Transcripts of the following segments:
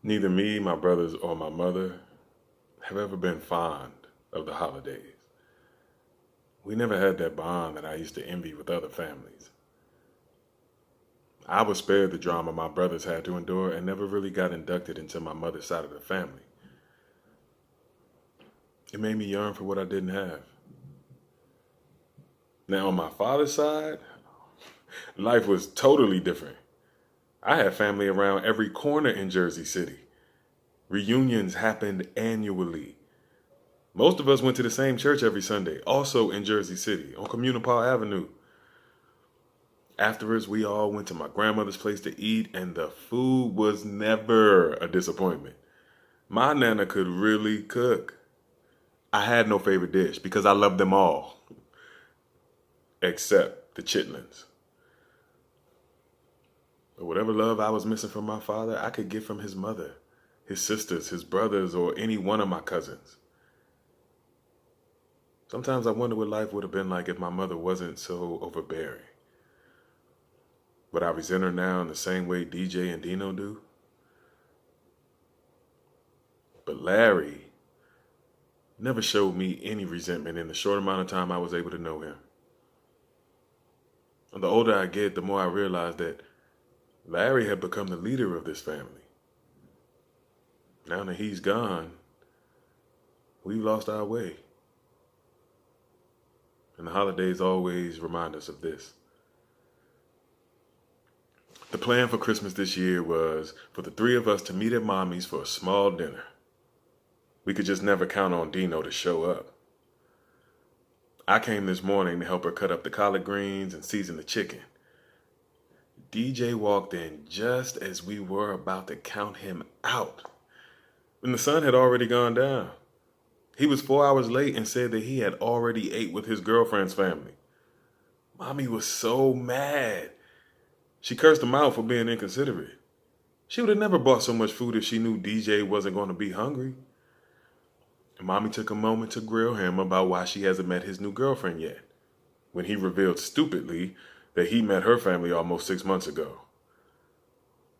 Neither me, my brothers, or my mother have ever been fond of the holidays. We never had that bond that I used to envy with other families. I was spared the drama my brothers had to endure and never really got inducted into my mother's side of the family. It made me yearn for what I didn't have. Now, on my father's side, life was totally different. I had family around every corner in Jersey City. Reunions happened annually. Most of us went to the same church every Sunday, also in Jersey City, on Communipal Avenue. Afterwards, we all went to my grandmother's place to eat, and the food was never a disappointment. My nana could really cook. I had no favorite dish because I loved them all, except the chitlins. But whatever love I was missing from my father, I could get from his mother, his sisters, his brothers, or any one of my cousins. Sometimes I wonder what life would have been like if my mother wasn't so overbearing. Would I resent her now in the same way DJ and Dino do? But Larry never showed me any resentment in the short amount of time I was able to know him. And the older I get, the more I realize that Larry had become the leader of this family. Now that he's gone, we've lost our way. And the holidays always remind us of this. The plan for Christmas this year was for the three of us to meet at Mommy's for a small dinner. We could just never count on Dino to show up. I came this morning to help her cut up the collard greens and season the chicken. DJ walked in just as we were about to count him out, when the sun had already gone down. He was 4 hours late and said that he had already ate with his girlfriend's family. Mommy was so mad. She cursed him out for being inconsiderate. She would have never bought so much food if she knew DJ wasn't going to be hungry. And Mommy took a moment to grill him about why she hasn't met his new girlfriend yet, when he revealed stupidly that he met her family almost 6 months ago.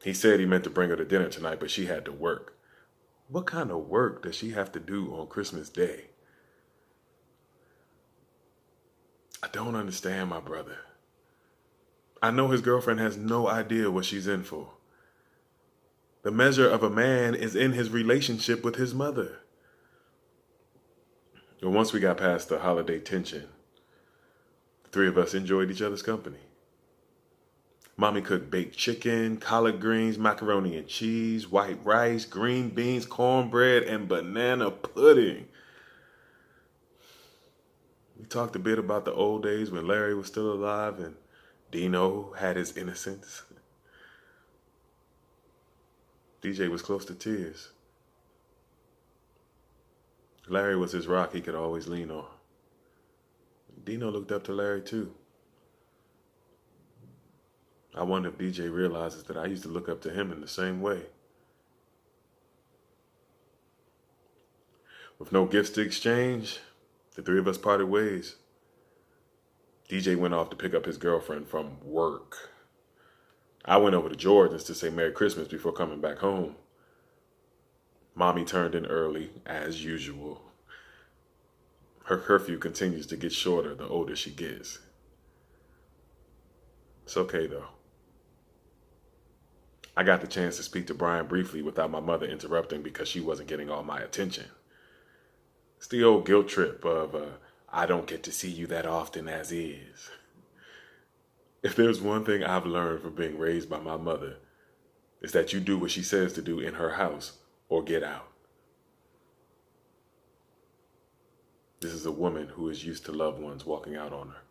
He said he meant to bring her to dinner tonight, but she had to work. What kind of work does she have to do on Christmas Day? I don't understand my brother. I know his girlfriend has no idea what she's in for. The measure of a man is in his relationship with his mother. But once we got past the holiday tension, the three of us enjoyed each other's company. Mommy cooked baked chicken, collard greens, macaroni and cheese, white rice, green beans, cornbread, and banana pudding. We talked a bit about the old days when Larry was still alive and Dino had his innocence. DJ was close to tears. Larry was his rock he could always lean on. Dino looked up to Larry too. I wonder if DJ realizes that I used to look up to him in the same way. With no gifts to exchange, the three of us parted ways. DJ went off to pick up his girlfriend from work. I went over to Jordan's to say Merry Christmas before coming back home. Mommy turned in early, as usual. Her curfew continues to get shorter the older she gets. It's okay, though. I got the chance to speak to Brian briefly without my mother interrupting because she wasn't getting all my attention. It's the old guilt trip of, I don't get to see you that often as is. If there's one thing I've learned from being raised by my mother, it's that you do what she says to do in her house or get out. This is a woman who is used to loved ones walking out on her.